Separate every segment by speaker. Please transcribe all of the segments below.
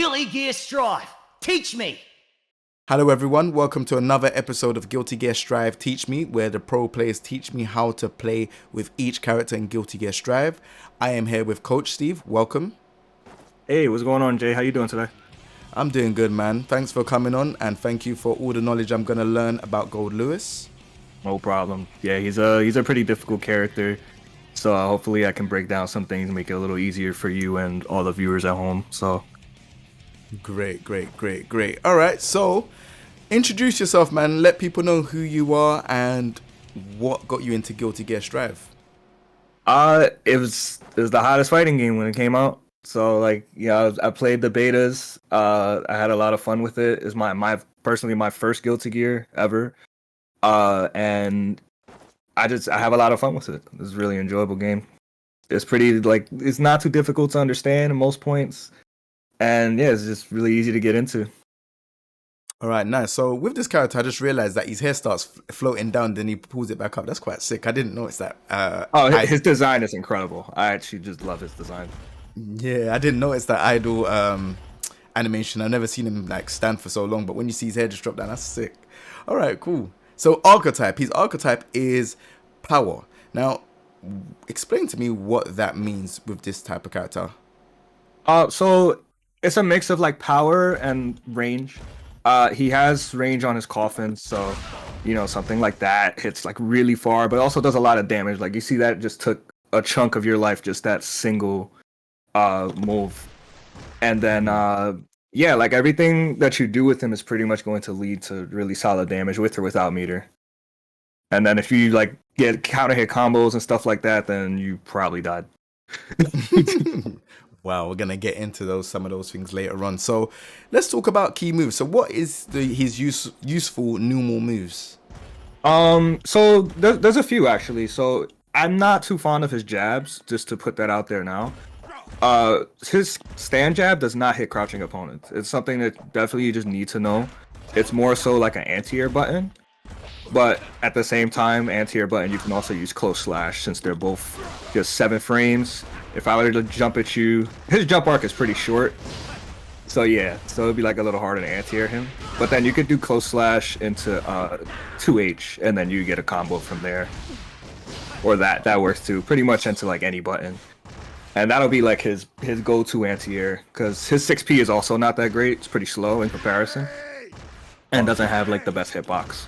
Speaker 1: Guilty Gear Strive. Teach me.
Speaker 2: Hello everyone, welcome to another episode of Guilty Gear Strive Teach Me, where the pro players teach me how to play with each character in Guilty Gear Strive. I am here with Coach Steve, welcome.
Speaker 3: Hey, what's going on, Jay? How you doing today?
Speaker 2: I'm doing good, man. Thanks for coming on, and thank you for all the knowledge I'm going to learn about Goldlewis.
Speaker 3: No problem. Yeah, he's a pretty difficult character, so hopefully I can break down some things and make it a little easier for you and all the viewers at home. So
Speaker 2: Great. All right, so introduce yourself, man. Let people know who you are and what got you into Guilty Gear Strive.
Speaker 3: it was the hottest fighting game when it came out. So like, yeah, I played the betas. I had a lot of fun with it. It's my personally my first Guilty Gear ever. And I have a lot of fun with it. It's a really enjoyable game. It's pretty, like, it's not too difficult to understand at most points. And yeah, it's just really easy to get into.
Speaker 2: All right, nice. So with this character, I just realized that his hair starts floating down, then he pulls it back up. That's quite sick. I didn't notice that.
Speaker 3: His design is incredible. I actually just love his design.
Speaker 2: Yeah, I didn't notice that idle animation. I've never seen him like stand for so long, but when you see his hair just drop down, that's sick. All right, cool. So Archetype, his archetype is power. Now, explain to me what that means with this type of character.
Speaker 3: So it's a mix of like power and range. He has range on his coffin, so you know, something like that hits like really far, but also does a lot of damage. Like you see that it just took a chunk of your life, just that single move. And then yeah, like everything that you do with him is pretty much going to lead to really solid damage with or without meter. And then if you like get counter hit combos and stuff like that, then you probably died.
Speaker 2: Wow, we're gonna get into some of those things later on. So let's talk about key moves. So what is his useful normal moves?
Speaker 3: So there's a few actually. So I'm not too fond of his jabs, just to put that out there now. His stand jab does not hit crouching opponents. It's something that definitely you just need to know. It's more so like an anti-air button, but at the same time, anti-air button, you can also use close slash since they're both just 7 frames. If I were to jump at you, his jump arc is pretty short. So yeah, so it'd be like a little harder to anti-air him. But then you could do close slash into 2H, and then you get a combo from there. Or that works too, pretty much into like any button. And that'll be like his go-to anti-air, because his 6P is also not that great. It's pretty slow in comparison, and doesn't have like the best hitbox.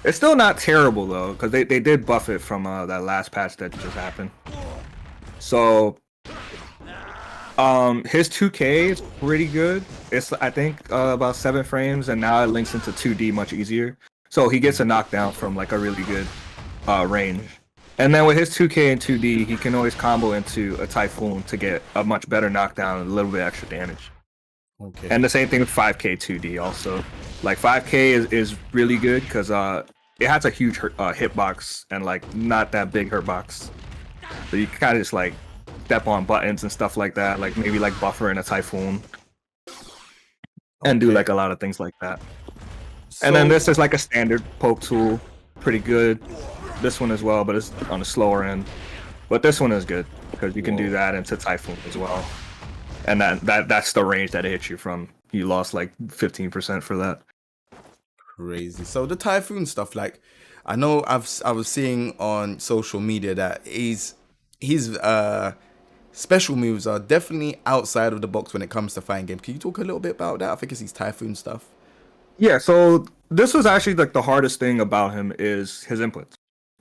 Speaker 3: It's still not terrible though, because they did buff it from that last patch that just happened. So his 2K is pretty good. It's I think about 7 frames, and now it links into 2D much easier. So he gets a knockdown from like a really good range. And then with his 2K and 2D, he can always combo into a Typhoon to get a much better knockdown and a little bit extra damage.
Speaker 2: Okay.
Speaker 3: And the same thing with 5K 2D also. Like 5K is really good because it has a huge hitbox and like not that big hurtbox. So you can kind of just like step on buttons and stuff like that, like maybe like buffer in a Typhoon. And do like a lot of things like that. And then this is like a standard poke tool, pretty good. This one as well, but it's on the slower end. But this one is good because you can do that into Typhoon as well. And that's the range that it hits you from. You lost like 15% for that.
Speaker 2: Crazy. So the Typhoon stuff, like I know I was seeing on social media that his special moves are definitely outside of the box when it comes to fighting games. Can you talk a little bit about that? I think it's his Typhoon stuff.
Speaker 3: Yeah, so this was actually like the hardest thing about him is his inputs.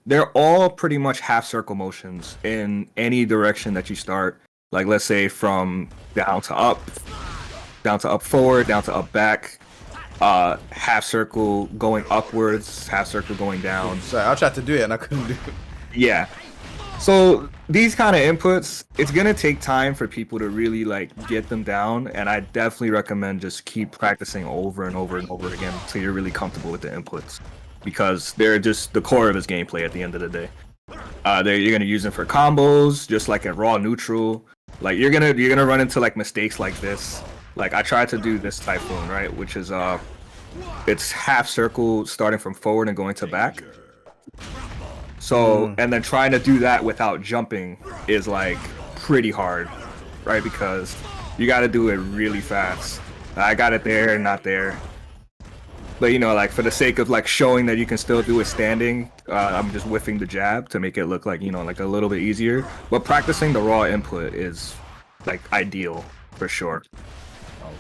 Speaker 3: They're all pretty much half circle motions in any direction that you start. Like let's say from down to up forward, down to up back, half circle going upwards, half circle going down.
Speaker 2: Sorry, I tried to do it and I couldn't do it.
Speaker 3: Yeah. So these kind of inputs, it's gonna take time for people to really like get them down, and I definitely recommend just keep practicing over and over and over again until you're really comfortable with the inputs, because they're just the core of his gameplay at the end of the day. You're gonna use them for combos, just like a raw neutral. Like you're gonna run into like mistakes like this. Like I tried to do this Typhoon, right, which is it's half circle starting from forward and going to back. So and then trying to do that without jumping is like pretty hard, right? Because You got to do it really fast. I got it there, not there. But you know, like for the sake of like showing that you can still do it standing, I'm just whiffing the jab to make it look like, you know, like a little bit easier. But practicing the raw input is like ideal for sure.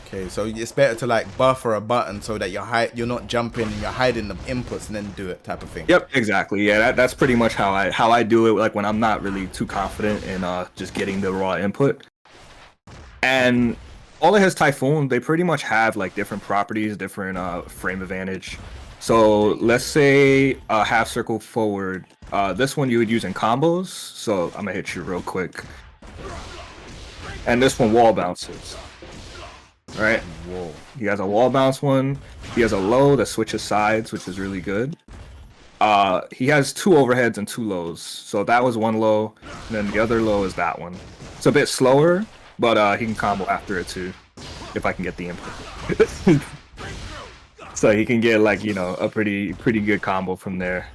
Speaker 2: Okay, so it's better to like buffer a button so that you're not jumping and you're hiding the inputs and then do it type of thing.
Speaker 3: Yep, exactly. Yeah, that's pretty much how I do it. Like when I'm not really too confident in just getting the raw input. And all of his Typhoon, they pretty much have like different properties, different frame advantage. So let's say half circle forward. This one you would use in combos. So I'm gonna hit you real quick. And this one wall bounces. All right.
Speaker 2: Whoa.
Speaker 3: He has a wall bounce one. He has a low that switches sides, which is really good. He has 2 overheads and 2 lows. So that was one low, and then the other low is that one. It's a bit slower, but he can combo after it too, if I can get the input. So he can get like, you know, a pretty good combo from there.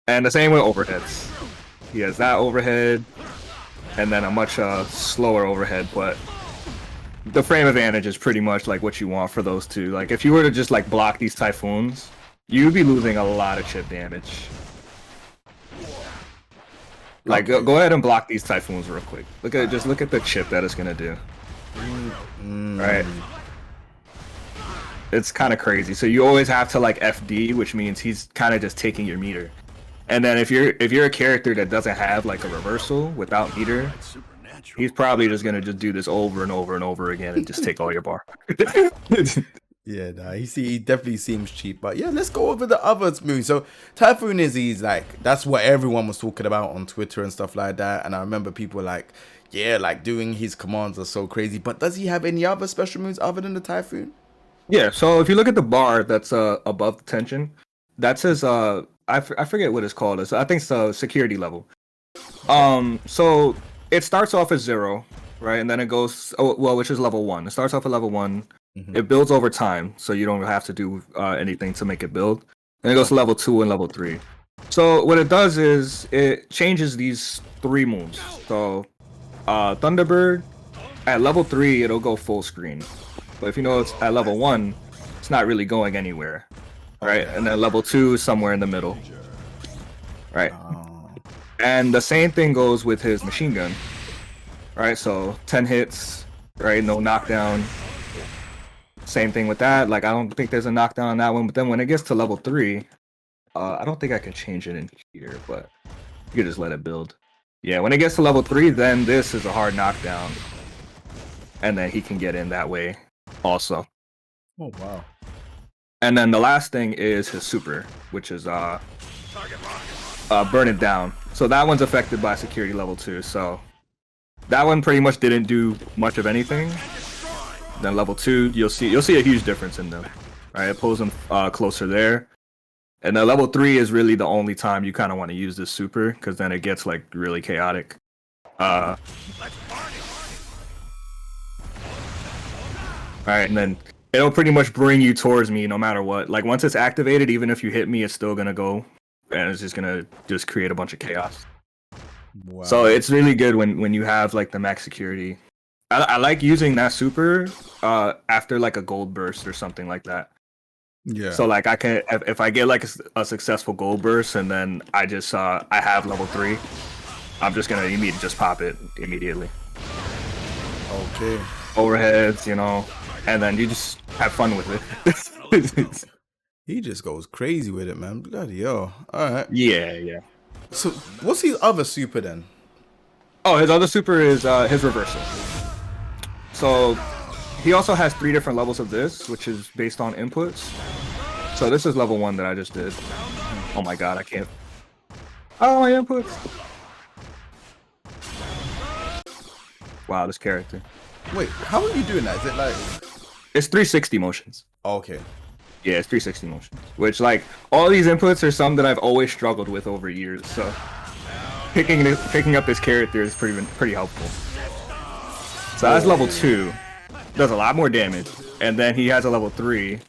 Speaker 3: And the same with overheads. He has that overhead, and then a much slower overhead, but the frame advantage is pretty much like what you want for those two. Like if you were to just like block these Typhoons, you'd be losing a lot of chip damage. Like go ahead and block these Typhoons real quick. Just look at the chip that it's gonna do. Right. It's kind of crazy. So you always have to like FD, which means he's kind of just taking your meter. And then if you're a character that doesn't have like a reversal without meter, he's probably just gonna just do this over and over and over again and just take all your bar.
Speaker 2: Yeah, nah, he definitely seems cheap. But yeah, let's go over the other moves. So Typhoon he's like, that's what everyone was talking about on Twitter and stuff like that. And I remember people like, yeah, like doing his commands are so crazy. But does he have any other special moves other than the Typhoon?
Speaker 3: Yeah, so if you look at the bar that's above the tension, that says I forget what it's called. I think it's a security level. So it starts off as 0, right? And then it goes, which is level 1. It starts off at level 1. Mm-hmm. It builds over time, so you don't have to do anything to make it build. And it goes to level 2 and level 3. So what it does is it changes these 3 moves. So Thunderbird, at level 3, it'll go full screen. But if you know it's at level 1, it's not really going anywhere. Right? And then level 2 is somewhere in the middle. Right? And the same thing goes with his machine gun. Right? So 10 hits, right? No knockdown. Same thing with that. Like, I don't think there's a knockdown on that one. But then when it gets to level 3, I don't think I can change it in here, but you can just let it build. Yeah, when it gets to level 3, then this is a hard knockdown. And then he can get in that way also.
Speaker 2: Oh, wow.
Speaker 3: And then the last thing is his super, which is Burn It Down. So that one's affected by security level 2. So that one pretty much didn't do much of anything. Then level 2, you'll see a huge difference in them. Right, it pulls them closer there. And then level 3 is really the only time you kind of want to use this super, because then it gets like really chaotic. Alright, and then it'll pretty much bring you towards me no matter what. Like once it's activated, even if you hit me, it's still gonna go, and it's just gonna create a bunch of chaos. Wow. So it's really good when you have like the max security. I like using that super after like a gold burst or something like that. Yeah. So like I can, if I get like a successful gold burst and then I just I have level 3, I'm just gonna immediately just pop it immediately.
Speaker 2: Okay.
Speaker 3: Overheads, you know, and then you just have fun with it.
Speaker 2: He just goes crazy with it, man. Bloody hell. All right.
Speaker 3: Yeah.
Speaker 2: So what's his other super then?
Speaker 3: Oh, his other super is his reversal. So he also has 3 different levels of this, which is based on inputs. So this is level 1 that I just did. Oh my god, I can't. Oh, my inputs. Wow, this character.
Speaker 2: Wait, how are you doing that? Is it like...
Speaker 3: It's 360 motions.
Speaker 2: Oh, okay.
Speaker 3: Yeah, it's 360 motions. Which, like, all these inputs are some that I've always struggled with over years. So picking up this character is pretty helpful. So that's level 2. Does a lot more damage. And then he has a level 3.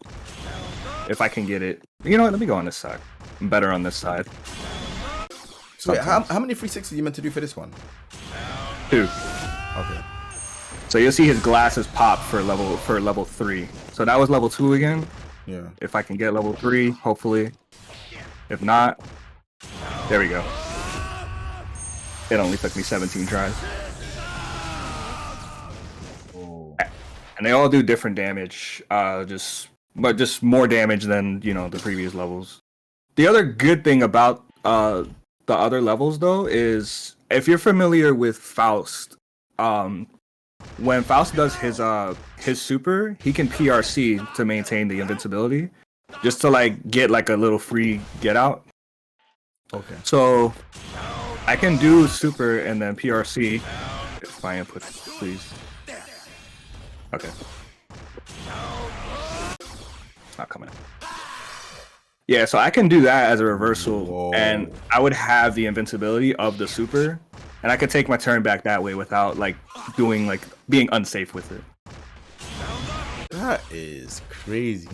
Speaker 3: If I can get it. You know what? Let me go on this side. I'm better on this side.
Speaker 2: So wait, how many 360s you meant to do for this one?
Speaker 3: 2.
Speaker 2: Okay.
Speaker 3: So you'll see his glasses pop for level 3. So that was level 2 again.
Speaker 2: Yeah.
Speaker 3: If I can get level 3, hopefully. If not, there we go. It only took me 17 tries.
Speaker 2: Oh.
Speaker 3: And they all do different damage, just more damage than, you know, the previous levels. The other good thing about the other levels though is if you're familiar with Faust, when Faust does his super, he can PRC to maintain the invincibility, just to like get like a little free get out.
Speaker 2: Okay.
Speaker 3: So I can do super and then PRC if my input, please. Okay. It's not coming. Yeah, so I can do that as a reversal.
Speaker 2: Whoa.
Speaker 3: And I would have the invincibility of the super, and I could take my turn back that way without like doing like being unsafe with it.
Speaker 2: That is crazy.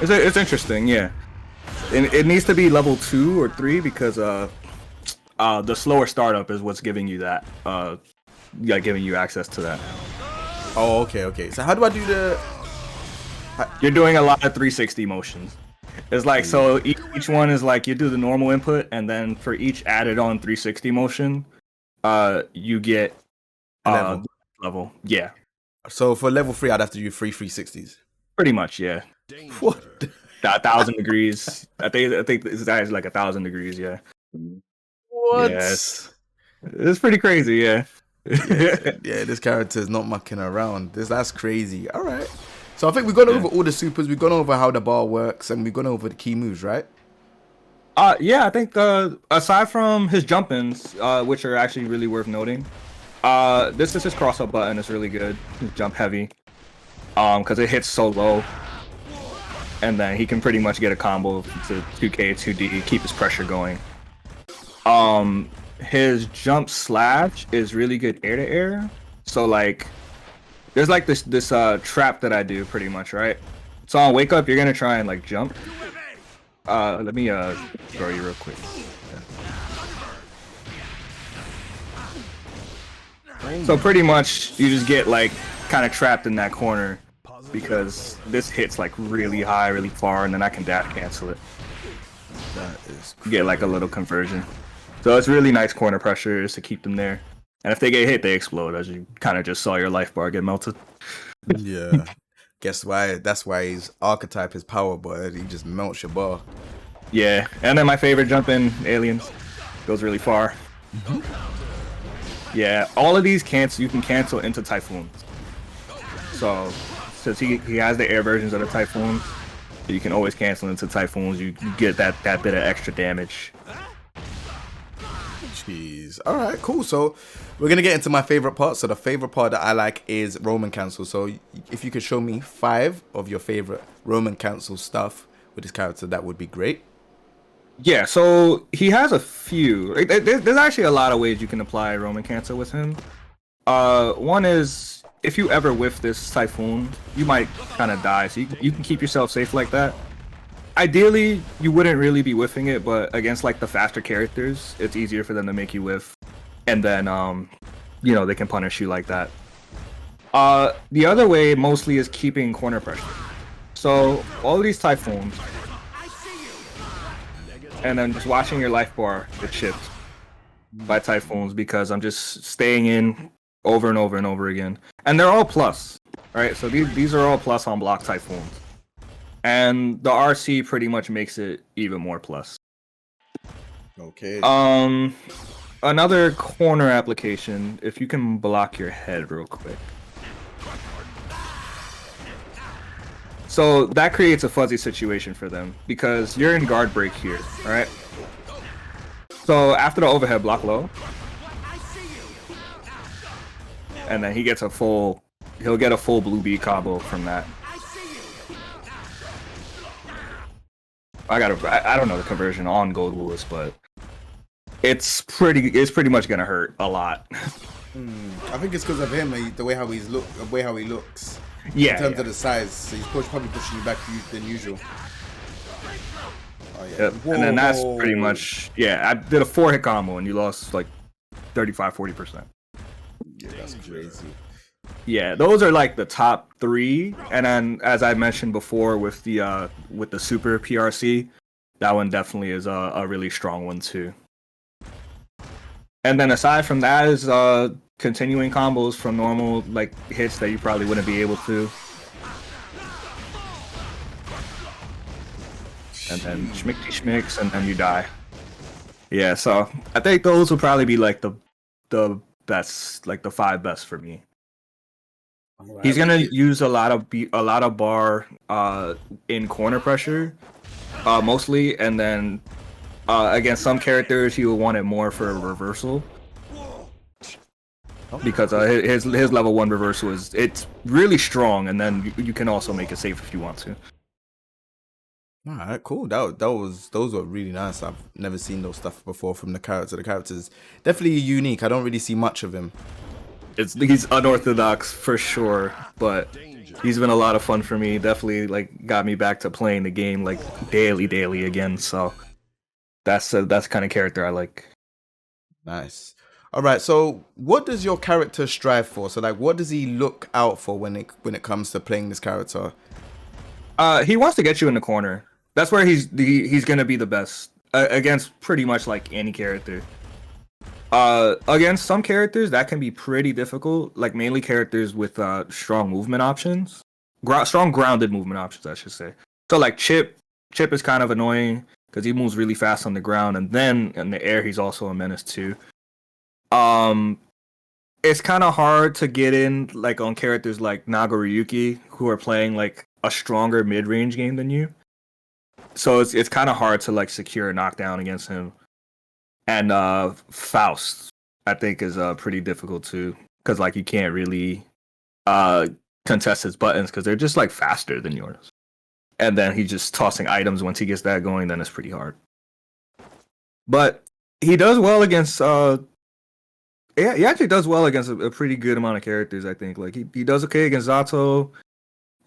Speaker 3: It's interesting, yeah. And it needs to be level 2 or 3 because the slower startup is what's giving you that giving you access to that.
Speaker 2: Oh, okay. So how do I do the?
Speaker 3: You're doing a lot of 360 motions. It's like, so each one is like you do the normal input, and then for each added on 360 motion, you get level. Yeah.
Speaker 2: So for level 3, I'd have to do 360s.
Speaker 3: Pretty much, yeah.
Speaker 2: What?
Speaker 3: 1,000 degrees. I think this guy's like 1,000 degrees. Yeah.
Speaker 2: What?
Speaker 3: Yeah, it's pretty crazy. Yeah.
Speaker 2: Yeah, this character is not mucking around. That's crazy. All right. So I think we've gone over all the supers. We've gone over how the bar works, and we've gone over the key moves, right?
Speaker 3: Yeah, I think aside from his jump-ins, which are actually really worth noting, this is his cross-up button. It's really good. His jump heavy, because it hits so low, and then he can pretty much get a combo to 2K, 2D, keep his pressure going. His jump slash is really good air to air. So like, there's like this trap that I do pretty much, right? So on wake up, you're gonna try and like jump. Let me throw you real quick. Yeah. So pretty much you just get like kind of trapped in that corner because this hits like really high, really far, and then I can dash cancel it.
Speaker 2: That is
Speaker 3: crazy. Get like a little conversion. So it's really nice corner pressure is to keep them there. And if they get hit, they explode, as you kind of just saw your life bar get melted.
Speaker 2: Yeah. Guess why? That's why his archetype is power, but he just melts your bar.
Speaker 3: Yeah. And then my favorite jump in aliens goes really far. Yeah. All of these you can cancel into typhoons. So since he has the air versions of the typhoons, you can always cancel into typhoons. You get that bit of extra damage.
Speaker 2: Jeez. All right, cool. So we're going to get into my favorite part. So the favorite part that I like is Roman cancel. So if you could show me 5 of your favorite Roman cancel stuff with this character, that would be great.
Speaker 3: Yeah, so he has a few. There's actually a lot of ways you can apply Roman cancel with him. One is if you ever whiff this typhoon, you might kind of die. So you can keep yourself safe like that. Ideally, you wouldn't really be whiffing it, but against like the faster characters, it's easier for them to make you whiff, and then you know, they can punish you like that. The other way mostly is keeping corner pressure. So all of these typhoons, and then just watching your life bar get chipped by typhoons because I'm just staying in over and over and over again, and they're all plus, right? So these are all plus on block typhoons. And the RC pretty much makes it even more plus.
Speaker 2: Okay.
Speaker 3: Another corner application, if you can block your head real quick. So that creates a fuzzy situation for them because you're in guard break here, alright? So after the overhead, block low. And then he'll get a full blue B combo from that. I don't know the conversion on Goldlewis, but it's pretty much gonna hurt a lot.
Speaker 2: I think it's because of him, the way how he looks.
Speaker 3: Yeah.
Speaker 2: In terms of the size, so he's probably pushing you back than usual. Oh yeah.
Speaker 3: Yep. And then that's pretty much, yeah. I did a 4-hit combo and you lost like 35-40%.
Speaker 2: Yeah, that's crazy.
Speaker 3: Yeah, those are like the top 3, and then as I mentioned before with the super PRC, that one definitely is a really strong one too. And then aside from that is continuing combos from normal like hits that you probably wouldn't be able to. And then schmickty schmicks, and then you die. Yeah, so I think those will probably be like the best, like the 5 best for me. Right. He's gonna use a lot of bar in corner pressure, mostly, and then against some characters he will want it more for a reversal. Because his level 1 reversal it's really strong, and then you can also make it safe if you want to.
Speaker 2: All right, cool. Those were really nice. I've never seen those stuff before from the character. The character's definitely unique. I don't really see much of him.
Speaker 3: He's unorthodox for sure, but he's been a lot of fun for me. Definitely like got me back to playing the game like daily again. So that's the kind of character I like.
Speaker 2: Nice. All right. So what does your character strive for? So like, what does he look out for when it comes to playing this character?
Speaker 3: He wants to get you in the corner. That's where he's gonna be the best against pretty much like any character. Against some characters that can be pretty difficult, like mainly characters with strong movement options, strong grounded movement options, I should say. So like Chip is kind of annoying because he moves really fast on the ground, and then in the air he's also a menace too. It's kind of hard to get in like on characters like Nagoriyuki who are playing like a stronger mid-range game than you. So it's kind of hard to like secure a knockdown against him. And Faust, I think, is pretty difficult too, because like you can't really contest his buttons because they're just like faster than yours. And then he's just tossing items once he gets that going, then it's pretty hard. But he does well against yeah, he actually does well against a pretty good amount of characters, I think. Like he does okay against Zato.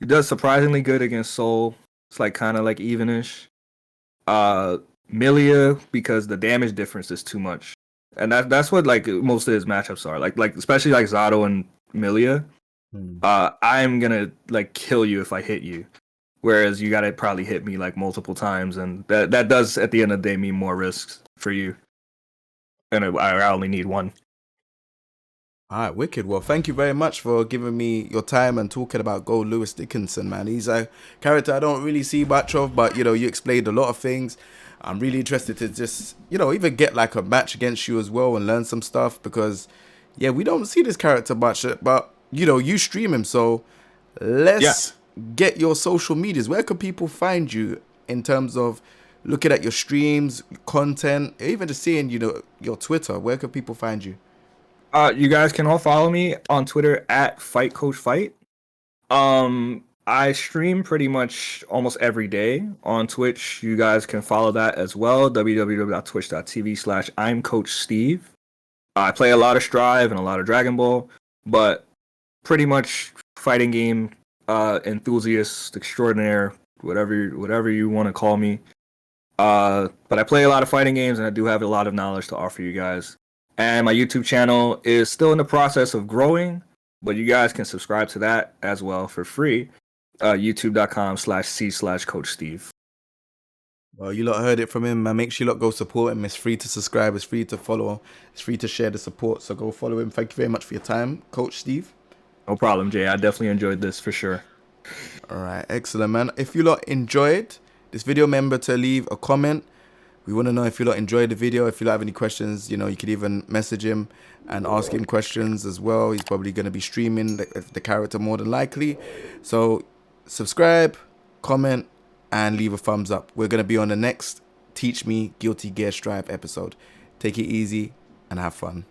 Speaker 3: He does surprisingly good against Soul. It's like kind of like evenish. Milia, because the damage difference is too much, and that's what like most of his matchups are. Like especially like Zato and Milia. I'm gonna like kill you if I hit you, whereas you gotta probably hit me like multiple times, and that does at the end of the day mean more risks for you. And I only need 1.
Speaker 2: All right, wicked. Well, thank you very much for giving me your time and talking about Goldlewis Dickinson, man. He's a character I don't really see much of, but, you explained a lot of things. I'm really interested to just, even get like a match against you as well and learn some stuff because, yeah, we don't see this character much, but, you stream him. So let's get your social medias. Where can people find you in terms of looking at your streams, content, even just seeing, your Twitter? Where can people find you?
Speaker 3: You guys can all follow me on Twitter at FightCoachFight. I stream pretty much almost every day on Twitch. You guys can follow that as well. www.twitch.tv/I'mCoachSteve. I play a lot of Strive and a lot of Dragon Ball, but pretty much fighting game enthusiast extraordinaire, whatever you want to call me. But I play a lot of fighting games, and I do have a lot of knowledge to offer you guys. And my YouTube channel is still in the process of growing, but you guys can subscribe to that as well for free. YouTube.com/C/CoachSteve.
Speaker 2: Well, you lot heard it from him, man. Make sure you lot go support him. It's free to subscribe. It's free to follow. It's free to share the support. So go follow him. Thank you very much for your time, Coach Steve.
Speaker 3: No problem, Jay. I definitely enjoyed this for sure.
Speaker 2: All right. Excellent, man. If you lot enjoyed this video, remember to leave a comment. We want to know if you lot enjoyed the video. If you lot have any questions, you could even message him and ask him questions as well. He's probably going to be streaming the character more than likely. So subscribe, comment, and leave a thumbs up. We're going to be on the next Teach Me Guilty Gear Strive episode. Take it easy and have fun.